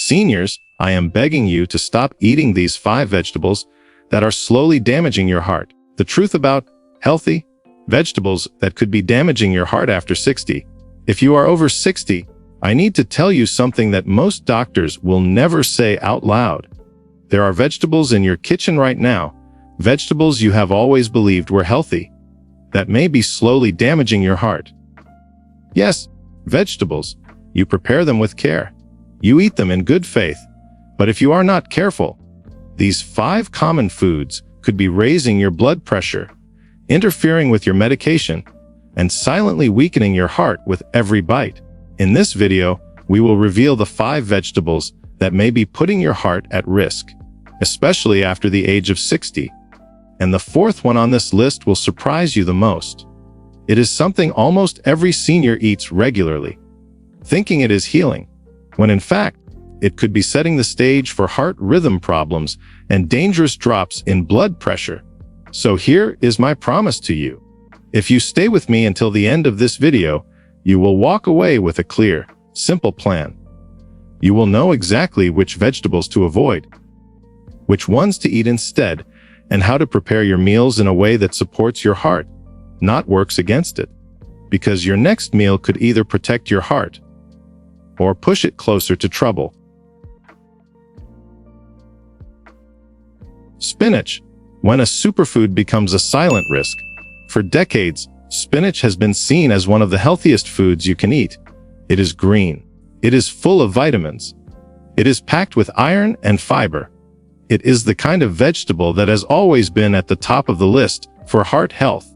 Seniors, I am begging you to stop eating these 5 vegetables that are slowly damaging your heart. The truth about healthy vegetables that could be damaging your heart after 60. If you are over 60, I need to tell you something that most doctors will never say out loud. There are vegetables in your kitchen right now, vegetables you have always believed were healthy, that may be slowly damaging your heart. Yes, vegetables. You prepare them with care. You eat them in good faith. But if you are not careful, these 5 common foods could be raising your blood pressure, interfering with your medication, and silently weakening your heart with every bite. In this video, we will reveal the 5 vegetables that may be putting your heart at risk, especially after the age of 60. And the 4th one on this list will surprise you the most. It is something almost every senior eats regularly, thinking it is healing, when in fact, it could be setting the stage for heart rhythm problems and dangerous drops in blood pressure. So here is my promise to you. If you stay with me until the end of this video, you will walk away with a clear, simple plan. You will know exactly which vegetables to avoid, which ones to eat instead, and how to prepare your meals in a way that supports your heart, not works against it. Because your next meal could either protect your heart or push it closer to trouble. Spinach. When a superfood becomes a silent risk. For decades, spinach has been seen as one of the healthiest foods you can eat. It is green. It is full of vitamins. It is packed with iron and fiber. It is the kind of vegetable that has always been at the top of the list for heart health.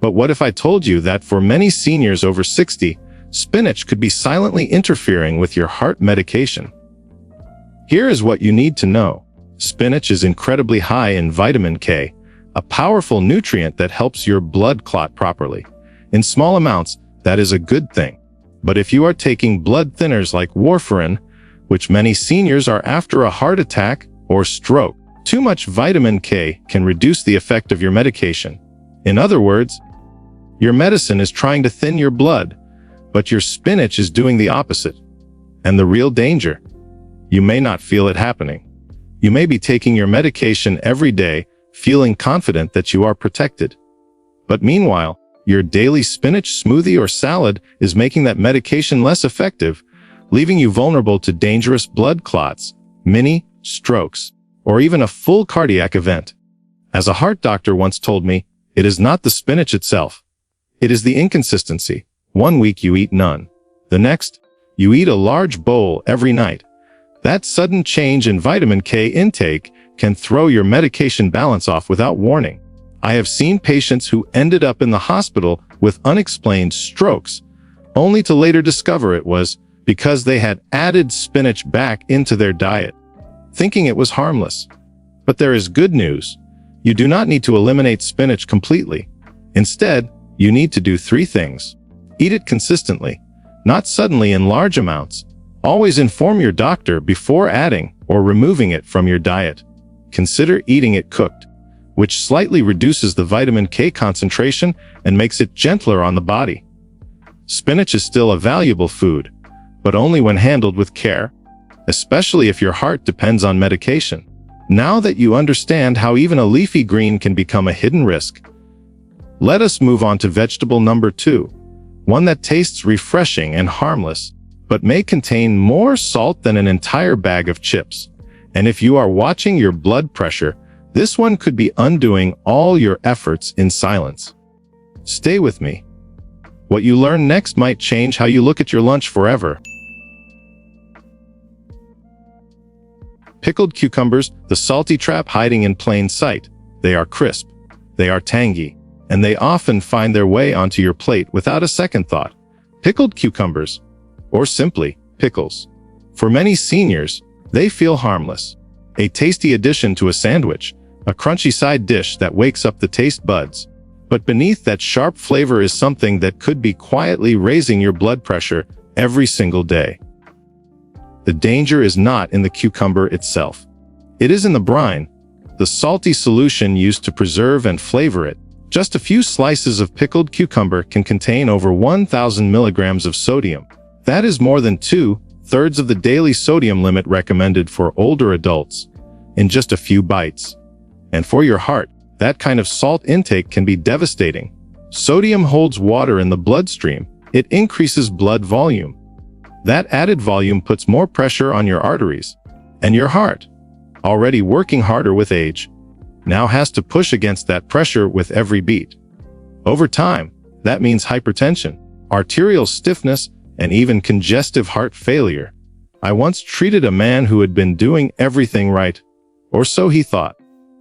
But what if I told you that for many seniors over 60, spinach could be silently interfering with your heart medication? Here is what you need to know. Spinach is incredibly high in vitamin K, a powerful nutrient that helps your blood clot properly. In small amounts, that is a good thing. But if you are taking blood thinners like warfarin, which many seniors are after a heart attack or stroke, too much vitamin K can reduce the effect of your medication. In other words, your medicine is trying to thin your blood, but your spinach is doing the opposite. And the real danger? You may not feel it happening. You may be taking your medication every day, feeling confident that you are protected. But meanwhile, your daily spinach smoothie or salad is making that medication less effective, leaving you vulnerable to dangerous blood clots, mini strokes, or even a full cardiac event. As a heart doctor once told me, it is not the spinach itself. It is the inconsistency. One week you eat none. The next, you eat a large bowl every night. That sudden change in vitamin K intake can throw your medication balance off without warning. I have seen patients who ended up in the hospital with unexplained strokes, only to later discover it was because they had added spinach back into their diet, thinking it was harmless. But there is good news. You do not need to eliminate spinach completely. Instead, you need to do 3 things. Eat it consistently, not suddenly in large amounts. Always inform your doctor before adding or removing it from your diet. Consider eating it cooked, which slightly reduces the vitamin K concentration and makes it gentler on the body. Spinach is still a valuable food, but only when handled with care, especially if your heart depends on medication. Now that you understand how even a leafy green can become a hidden risk, let us move on to vegetable number 2, one that tastes refreshing and harmless, but may contain more salt than an entire bag of chips. And if you are watching your blood pressure, this one could be undoing all your efforts in silence. Stay with me. What you learn next might change how you look at your lunch forever. Pickled cucumbers, the salty trap hiding in plain sight. They are crisp, they are tangy, and they often find their way onto your plate without a second thought. Pickled cucumbers, or simply pickles. For many seniors, they feel harmless. A tasty addition to a sandwich, a crunchy side dish that wakes up the taste buds. But beneath that sharp flavor is something that could be quietly raising your blood pressure every single day. The danger is not in the cucumber itself. It is in the brine, the salty solution used to preserve and flavor it. Just a few slices of pickled cucumber can contain over 1,000 milligrams of sodium. That is more than 2 2/3 of the daily sodium limit recommended for older adults, in just a few bites. And for your heart, that kind of salt intake can be devastating. Sodium holds water in the bloodstream. It increases blood volume. That added volume puts more pressure on your arteries. And your heart, already working harder with age, now has to push against that pressure with every beat. Over time, that means hypertension, arterial stiffness, and even congestive heart failure. I once treated a man who had been doing everything right, or so he thought.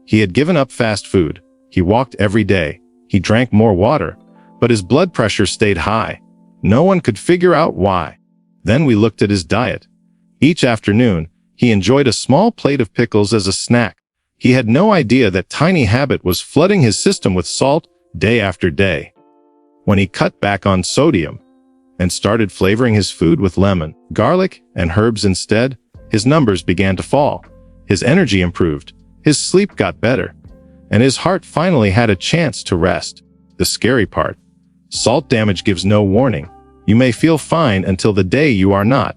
He had given up fast food. He walked every day. He drank more water, but his blood pressure stayed high. No one could figure out why. Then we looked at his diet. Each afternoon, he enjoyed a small plate of pickles as a snack. He had no idea that tiny habit was flooding his system with salt day after day. When he cut back on sodium and started flavoring his food with lemon, garlic, and herbs instead, his numbers began to fall. His energy improved, his sleep got better, and his heart finally had a chance to rest. The scary part: salt damage gives no warning. You may feel fine until the day you are not,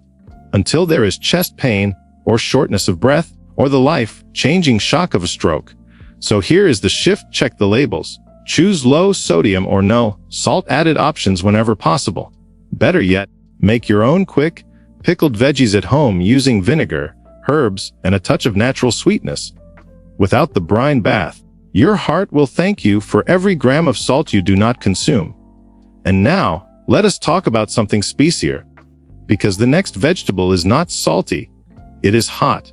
until there is chest pain or shortness of breath or the life-changing shock of a stroke. So here is the shift: check the labels. Choose low sodium or no salt added options whenever possible. Better yet, make your own quick, pickled veggies at home using vinegar, herbs, and a touch of natural sweetness. Without the brine bath, your heart will thank you for every gram of salt you do not consume. And now, let us talk about something spicier. Because the next vegetable is not salty, it is hot.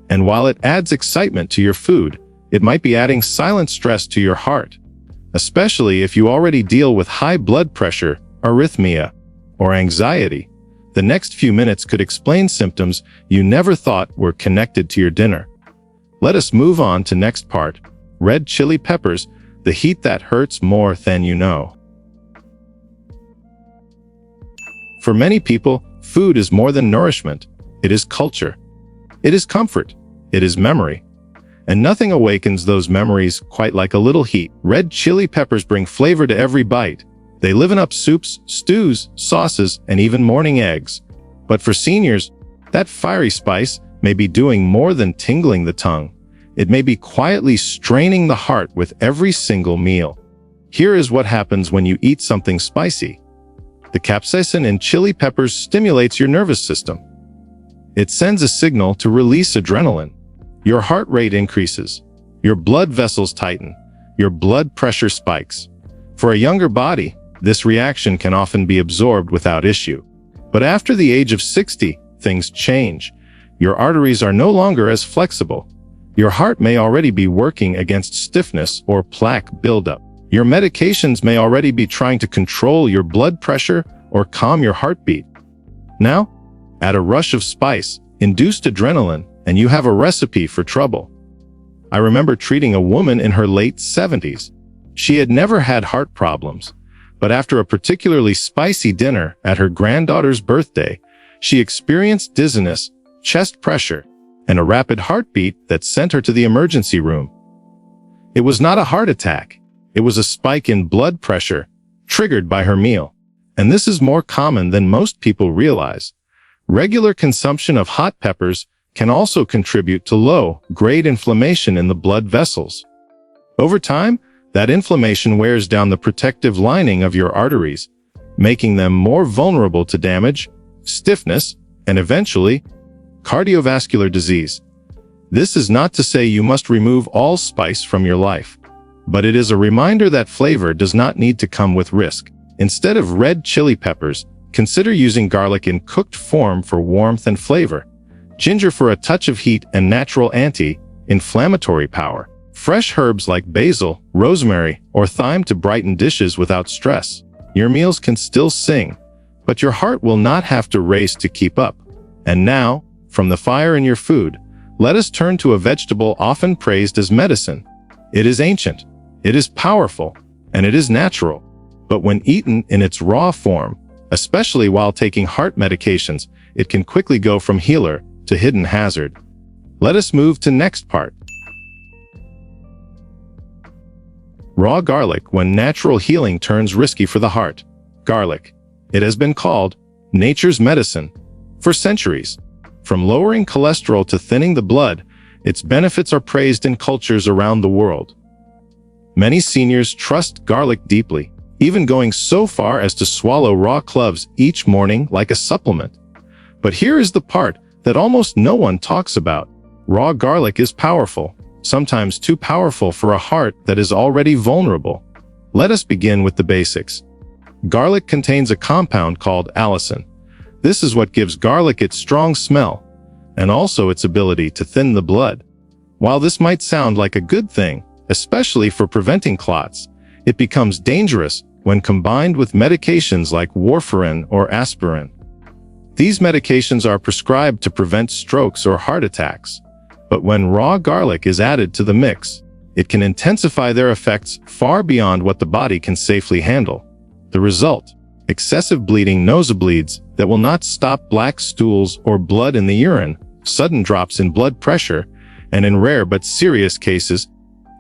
And while it adds excitement to your food, it might be adding silent stress to your heart. Especially if you already deal with high blood pressure, arrhythmia, or anxiety. The next few minutes could explain symptoms you never thought were connected to your dinner. Let us move on to next part: red chili peppers, the heat that hurts more than you know. For many people, food is more than nourishment. It is culture. It is comfort. It is memory. And nothing awakens those memories quite like a little heat. Red chili peppers bring flavor to every bite. They liven up soups, stews, sauces, and even morning eggs. But for seniors, that fiery spice may be doing more than tingling the tongue. It may be quietly straining the heart with every single meal. Here is what happens when you eat something spicy. The capsaicin in chili peppers stimulates your nervous system. It sends a signal to release adrenaline. Your heart rate increases. Your blood vessels tighten. Your blood pressure spikes. For a younger body, this reaction can often be absorbed without issue. But after the age of 60, things change. Your arteries are no longer as flexible. Your heart may already be working against stiffness or plaque buildup. Your medications may already be trying to control your blood pressure or calm your heartbeat. Now, add a rush of spice, induced adrenaline, and you have a recipe for trouble. I remember treating a woman in her late 70s. She had never had heart problems, but after a particularly spicy dinner at her granddaughter's birthday, she experienced dizziness, chest pressure, and a rapid heartbeat that sent her to the emergency room. It was not a heart attack. It was a spike in blood pressure, triggered by her meal. And this is more common than most people realize. Regular consumption of hot peppers can also contribute to low-grade inflammation in the blood vessels. Over time, that inflammation wears down the protective lining of your arteries, making them more vulnerable to damage, stiffness, and eventually, cardiovascular disease. This is not to say you must remove all spice from your life, but it is a reminder that flavor does not need to come with risk. Instead of red chili peppers, consider using garlic in cooked form for warmth and flavor, ginger for a touch of heat and natural anti-inflammatory power, fresh herbs like basil, rosemary, or thyme to brighten dishes without stress. Your meals can still sing, but your heart will not have to race to keep up. And now, from the fire in your food, let us turn to a vegetable often praised as medicine. It is ancient, it is powerful, and it is natural. But when eaten in its raw form, especially while taking heart medications, it can quickly go from healer to hidden hazard. Let us move to next part. Raw garlic when natural healing turns risky for the heart. Garlic. It has been called nature's medicine. for centuries. From lowering cholesterol to thinning the blood, its benefits are praised in cultures around the world. Many seniors trust garlic deeply, even going so far as to swallow raw cloves each morning like a supplement. But here is the part that almost no one talks about. Raw garlic is powerful, sometimes too powerful for a heart that is already vulnerable. Let us begin with the basics. Garlic contains a compound called allicin. This is what gives garlic its strong smell, and also its ability to thin the blood. While this might sound like a good thing, especially for preventing clots, it becomes dangerous when combined with medications like warfarin or aspirin. These medications are prescribed to prevent strokes or heart attacks. But when raw garlic is added to the mix, it can intensify their effects far beyond what the body can safely handle. The result: excessive bleeding, nosebleeds that will not stop, black stools or blood in the urine, sudden drops in blood pressure, and in rare but serious cases,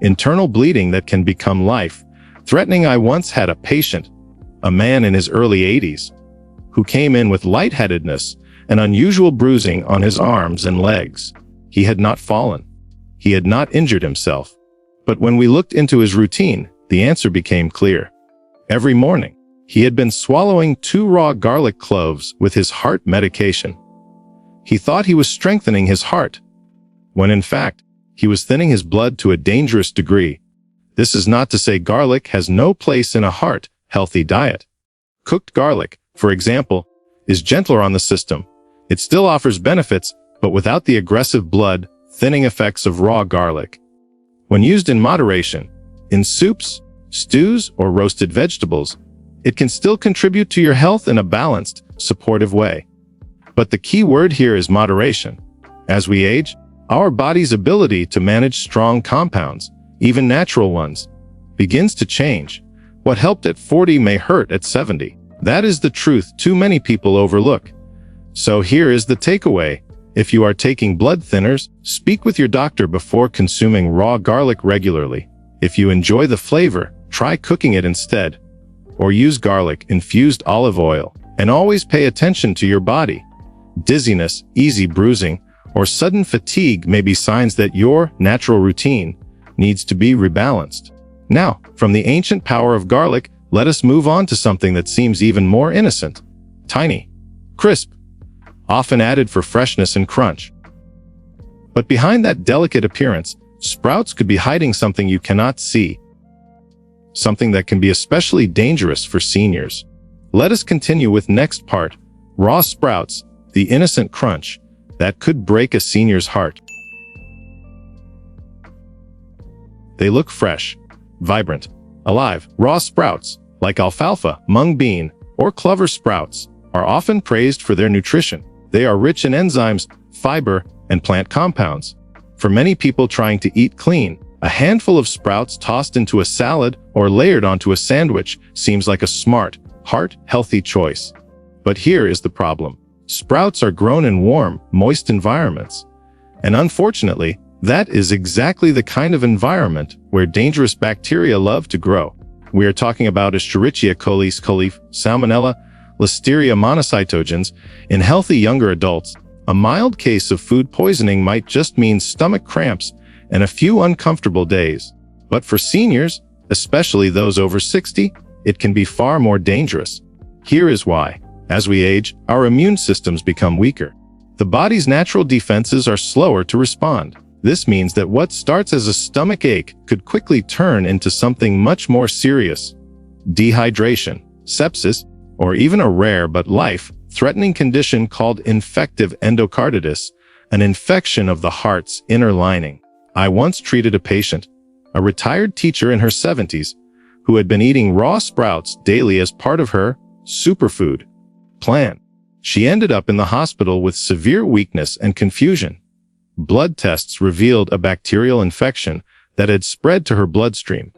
internal bleeding that can become life-threatening. I once had a patient, a man in his early 80s, who came in with lightheadedness and unusual bruising on his arms and legs. He had not fallen. He had not injured himself. But when we looked into his routine, the answer became clear. Every morning, he had been swallowing 2 raw garlic cloves with his heart medication. He thought he was strengthening his heart, when in fact, he was thinning his blood to a dangerous degree. This is not to say garlic has no place in a heart-healthy diet. Cooked garlic, for example, is gentler on the system. It still offers benefits, but without the aggressive blood-thinning effects of raw garlic. When used in moderation, in soups, stews, or roasted vegetables, it can still contribute to your health in a balanced, supportive way. But the key word here is moderation. As we age, our body's ability to manage strong compounds, even natural ones, begins to change. What helped at 40 may hurt at 70. That is the truth too many people overlook. So here is the takeaway. If you are taking blood thinners, speak with your doctor before consuming raw garlic regularly. If you enjoy the flavor, try cooking it instead. Or use garlic-infused olive oil. And always pay attention to your body. Dizziness, easy bruising, or sudden fatigue may be signs that your natural routine needs to be rebalanced. Now, from the ancient power of garlic, let us move on to something that seems even more innocent. Tiny, crisp, often added for freshness and crunch. But behind that delicate appearance, sprouts could be hiding something you cannot see. Something that can be especially dangerous for seniors. Let us continue with next part, raw sprouts, the innocent crunch that could break a senior's heart. They look fresh, vibrant, alive. Raw sprouts, like alfalfa, mung bean, or clover sprouts, are often praised for their nutrition. They are rich in enzymes, fiber, and plant compounds. For many people trying to eat clean, a handful of sprouts tossed into a salad or layered onto a sandwich seems like a smart, heart-healthy choice. But here is the problem. Sprouts are grown in warm, moist environments. And unfortunately, that is exactly the kind of environment where dangerous bacteria love to grow. We are talking about Escherichia coli, Salmonella, Listeria monocytogenes. In healthy younger adults, a mild case of food poisoning might just mean stomach cramps and a few uncomfortable days. But for seniors, especially those over 60, it can be far more dangerous. Here is why. As we age, our immune systems become weaker. The body's natural defenses are slower to respond. This means that what starts as a stomach ache could quickly turn into something much more serious. Dehydration, sepsis, or even a rare but life-threatening condition called infective endocarditis, an infection of the heart's inner lining. I once treated a patient, a retired teacher in her 70s, who had been eating raw sprouts daily as part of her superfood plan. She ended up in the hospital with severe weakness and confusion. Blood tests revealed a bacterial infection that had spread to her bloodstream.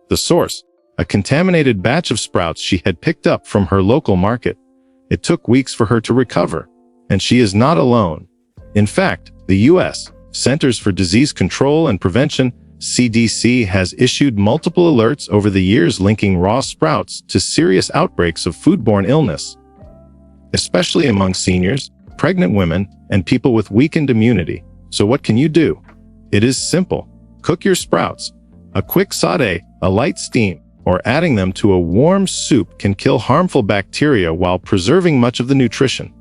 The source, a contaminated batch of sprouts she had picked up from her local market. It took weeks for her to recover, and she is not alone. In fact, the U.S. Centers for Disease Control and Prevention, CDC, has issued multiple alerts over the years linking raw sprouts to serious outbreaks of foodborne illness. Especially among seniors, pregnant women, and people with weakened immunity. So what can you do? It is simple. Cook your sprouts. A quick sauté, a light steam, or adding them to a warm soup can kill harmful bacteria while preserving much of the nutrition.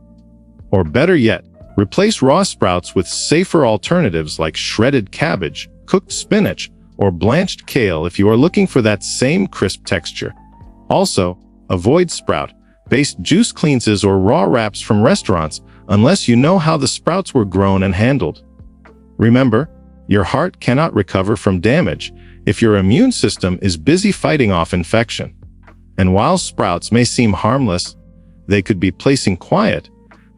Or better yet, replace raw sprouts with safer alternatives like shredded cabbage, cooked spinach, or blanched kale if you are looking for that same crisp texture. Also, avoid sprout-based juice cleanses or raw wraps from restaurants unless you know how the sprouts were grown and handled. Remember, your heart cannot recover from damage if your immune system is busy fighting off infection. And while sprouts may seem harmless, they could be placing quiet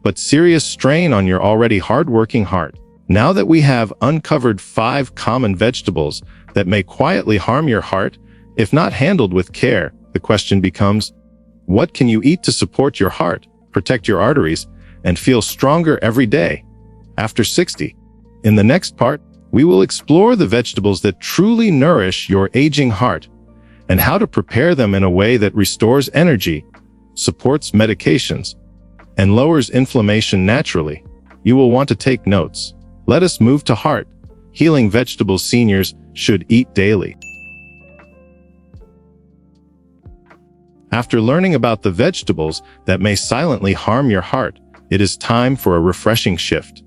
but serious strain on your already hard-working heart. Now that we have uncovered 5 common vegetables that may quietly harm your heart if not handled with care, the question becomes, what can you eat to support your heart, protect your arteries, and feel stronger every day? After 60. In the next part, we will explore the vegetables that truly nourish your aging heart and how to prepare them in a way that restores energy, supports medications, and lowers inflammation naturally. You will want to take notes. Let us move to heart healing vegetables seniors should eat daily. After learning about the vegetables that may silently harm your heart, it is time for a refreshing shift.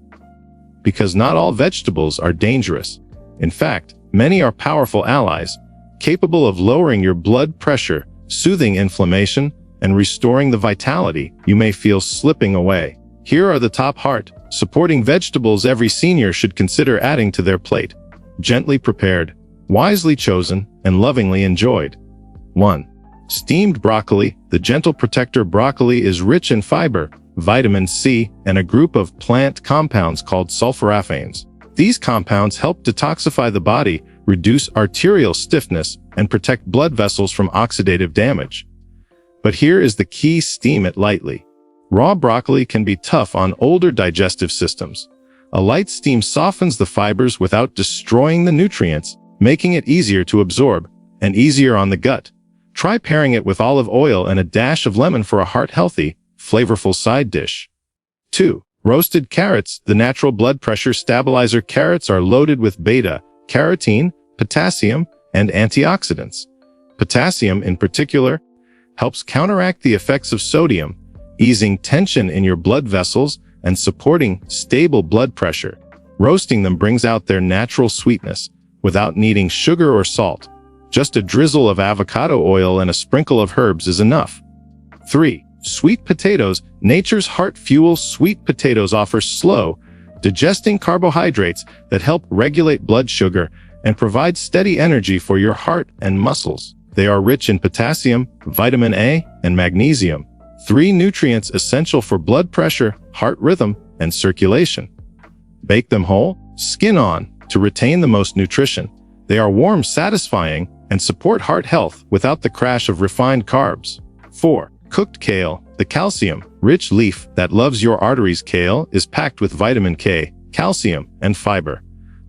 Because not all vegetables are dangerous. In fact, many are powerful allies, capable of lowering your blood pressure, soothing inflammation, and restoring the vitality you may feel slipping away. Here are the top heart-supporting vegetables every senior should consider adding to their plate. Gently prepared, wisely chosen, and lovingly enjoyed. 1. Steamed broccoli. The gentle protector broccoli is rich in fiber, vitamin C, and a group of plant compounds called sulforaphanes. These compounds help detoxify the body, reduce arterial stiffness, and protect blood vessels from oxidative damage. But here is the key: steam it lightly. Raw broccoli can be tough on older digestive systems. A light steam softens the fibers without destroying the nutrients, making it easier to absorb and easier on the gut. Try pairing it with olive oil and a dash of lemon for a heart-healthy, flavorful side dish. 2. Roasted carrots. The natural blood pressure stabilizer. Carrots are loaded with beta-carotene, potassium, and antioxidants. Potassium, in particular, helps counteract the effects of sodium, easing tension in your blood vessels and supporting stable blood pressure. Roasting them brings out their natural sweetness without needing sugar or salt. Just a drizzle of avocado oil and a sprinkle of herbs is enough. 3. Sweet potatoes. Nature's heart fuel. Sweet potatoes offer slow, digesting carbohydrates that help regulate blood sugar and provide steady energy for your heart and muscles. They are rich in potassium, vitamin A, and magnesium, 3 nutrients essential for blood pressure, heart rhythm, and circulation. Bake them whole, skin on, to retain the most nutrition. They are warm, satisfying, and support heart health without the crash of refined carbs. 4. Cooked kale. The calcium-rich leaf that loves your arteries. Kale is packed with vitamin K, calcium, and fiber.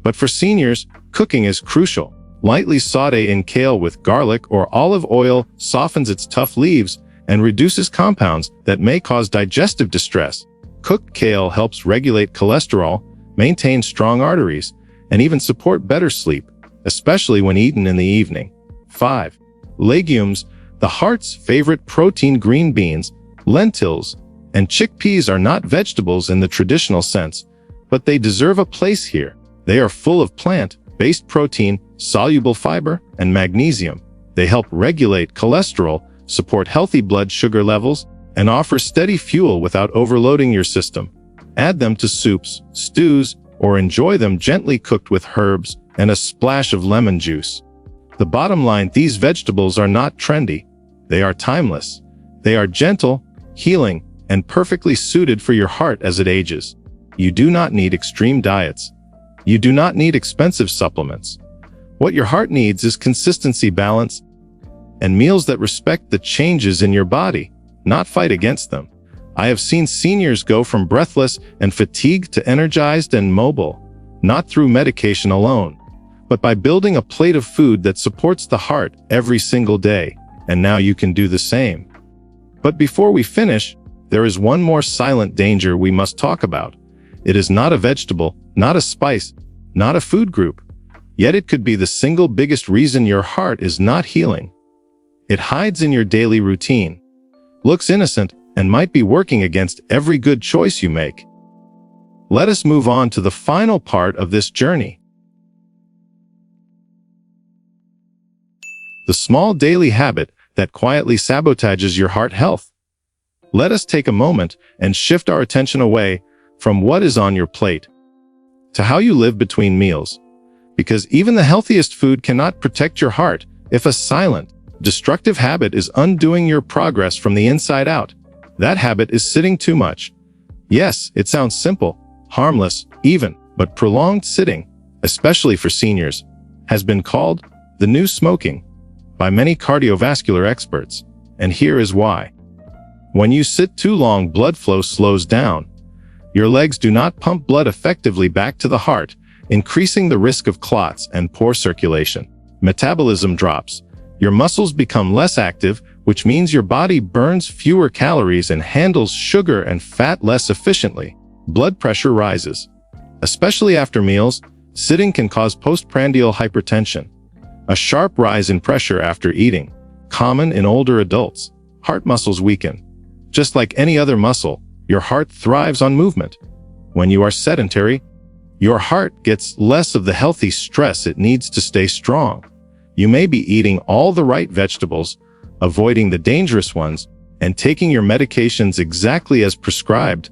But for seniors, cooking is crucial. Lightly saute in kale with garlic or olive oil softens its tough leaves and reduces compounds that may cause digestive distress. Cooked kale helps regulate cholesterol, maintain strong arteries, and even support better sleep, especially when eaten in the evening. 5. Legumes. The heart's favorite protein. Green beans, lentils, and chickpeas are not vegetables in the traditional sense, but they deserve a place here. They are full of plant-based protein, soluble fiber, and magnesium. They help regulate cholesterol, support healthy blood sugar levels, and offer steady fuel without overloading your system. Add them to soups, stews, or enjoy them gently cooked with herbs and a splash of lemon juice. The bottom line: these vegetables are not trendy. They are timeless. They are gentle, healing, and perfectly suited for your heart as it ages. You do not need extreme diets. You do not need expensive supplements. What your heart needs is consistency, balance, and meals that respect the changes in your body, not fight against them. I have seen seniors go from breathless and fatigued to energized and mobile, not through medication alone, but by building a plate of food that supports the heart every single day. And now you can do the same. But before we finish, there is one more silent danger we must talk about. It is not a vegetable, not a spice, not a food group. Yet it could be the single biggest reason your heart is not healing. It hides in your daily routine, looks innocent, and might be working against every good choice you make. Let us move on to the final part of this journey. The small daily habit that quietly sabotages your heart health. Let us take a moment and shift our attention away from what is on your plate to how you live between meals. Because even the healthiest food cannot protect your heart if a silent, destructive habit is undoing your progress from the inside out. That habit is sitting too much. Yes, it sounds simple, harmless, even, but prolonged sitting, especially for seniors, has been called the new smoking by many cardiovascular experts. And here is why. When you sit too long, blood flow slows down. Your legs do not pump blood effectively back to the heart, increasing the risk of clots and poor circulation. Metabolism drops. Your muscles become less active, which means your body burns fewer calories and handles sugar and fat less efficiently. Blood pressure rises. Especially after meals, sitting can cause postprandial hypertension, a sharp rise in pressure after eating, common in older adults. Heart muscles weaken. Just like any other muscle, your heart thrives on movement. When you are sedentary, your heart gets less of the healthy stress it needs to stay strong. You may be eating all the right vegetables, avoiding the dangerous ones, and taking your medications exactly as prescribed.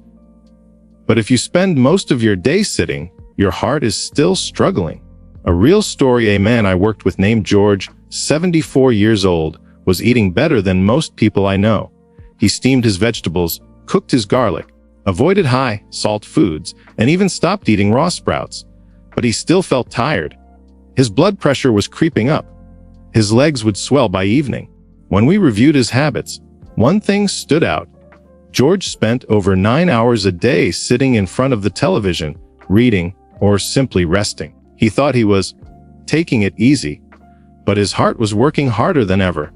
But if you spend most of your day sitting, your heart is still struggling. A real story: a man I worked with named George, 74 years old, was eating better than most people I know. He steamed his vegetables, cooked his garlic, avoided high salt foods, and even stopped eating raw sprouts. But he still felt tired. His blood pressure was creeping up. His legs would swell by evening. When we reviewed his habits, one thing stood out. George spent over 9 hours a day sitting in front of the television, reading, or simply resting. He thought he was taking it easy, but his heart was working harder than ever.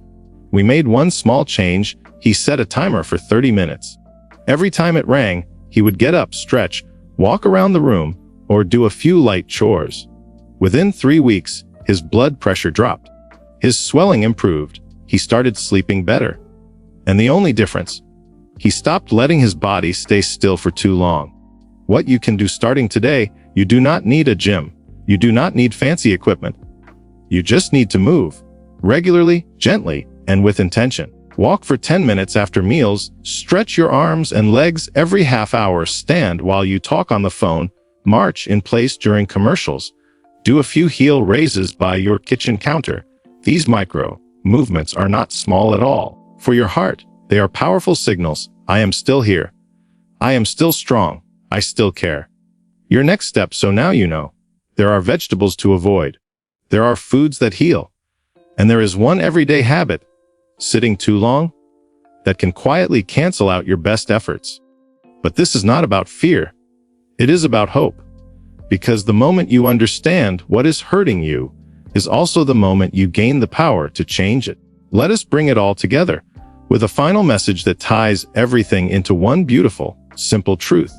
We made one small change. He set a timer for 30 minutes. Every time it rang, he would get up, stretch, walk around the room, or do a few light chores. Within 3 weeks, his blood pressure dropped. His swelling improved. He started sleeping better. And the only difference? He stopped letting his body stay still for too long. What you can do starting today: you do not need a gym. You do not need fancy equipment. You just need to move. Regularly, gently, and with intention. Walk for 10 minutes after meals, stretch your arms and legs every half hour, stand while you talk on the phone, march in place during commercials, do a few heel raises by your kitchen counter. These micro movements are not small at all. For your heart, they are powerful signals. I am still here. I am still strong. I still care. Your next step: so now you know. There are vegetables to avoid. There are foods that heal. And there is one everyday habit, sitting too long, that can quietly cancel out your best efforts. But this is not about fear. It is about hope. Because the moment you understand what is hurting you is also the moment you gain the power to change it. Let us bring it all together with a final message that ties everything into one beautiful, simple truth.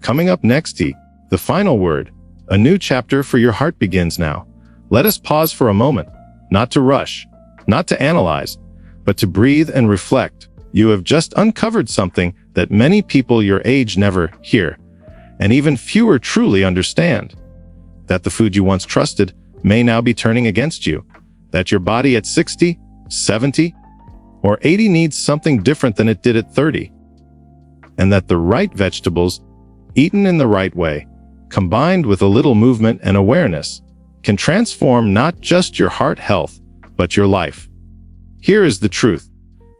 Coming up next, the final word. A new chapter for your heart begins now. Let us pause for a moment, not to rush, not to analyze, but to breathe and reflect. You have just uncovered something that many people your age never hear, and even fewer truly understand. That the food you once trusted may now be turning against you. That your body at 60, 70, or 80 needs something different than it did at 30. And that the right vegetables, eaten in the right way, combined with a little movement and awareness, can transform not just your heart health, but your life. Here is the truth.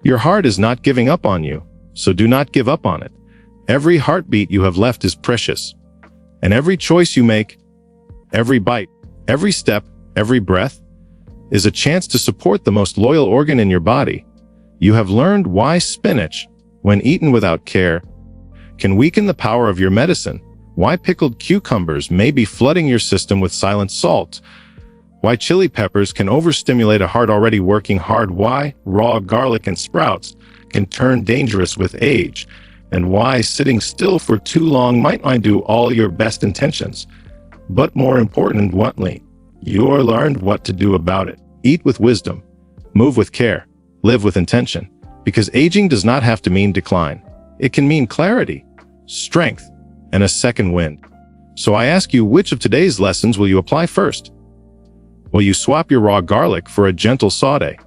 Your heart is not giving up on you, so do not give up on it. Every heartbeat you have left is precious. And every choice you make, every bite, every step, every breath, is a chance to support the most loyal organ in your body. You have learned why spinach, when eaten without care, can weaken the power of your medicine. Why pickled cucumbers may be flooding your system with silent salt. Why chili peppers can overstimulate a heart already working hard. Why raw garlic and sprouts can turn dangerous with age. and why sitting still for too long might undo all your best intentions. But more importantly, you learned what to do about it. Eat with wisdom, move with care, live with intention, because aging does not have to mean decline. It can mean clarity, strength, and a second wind. So I ask you, which of today's lessons will you apply first? Will you swap your raw garlic for a gentle saute?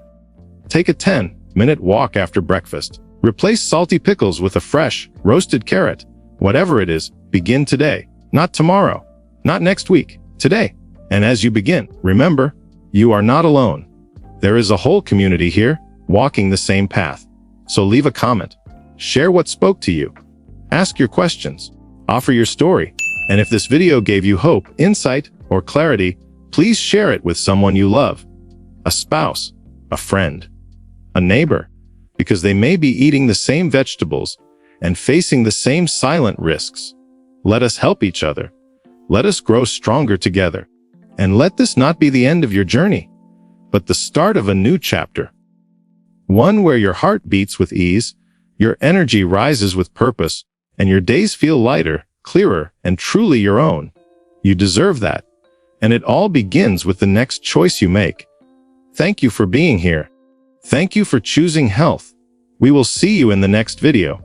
Take a 10-minute walk after breakfast. Replace salty pickles with a fresh, roasted carrot. Whatever it is, begin today. Not tomorrow, not next week, today. And as you begin, remember, you are not alone. There is a whole community here, walking the same path. So leave a comment, share what spoke to you, ask your questions, offer your story, and if this video gave you hope, insight, or clarity, please share it with someone you love, a spouse, a friend, a neighbor, because they may be eating the same vegetables and facing the same silent risks. Let us help each other. Let us grow stronger together. And let this not be the end of your journey, but the start of a new chapter. One where your heart beats with ease, your energy rises with purpose, and your days feel lighter, clearer, and truly your own. You deserve that. And it all begins with the next choice you make. Thank you for being here. Thank you for choosing health. We will see you in the next video.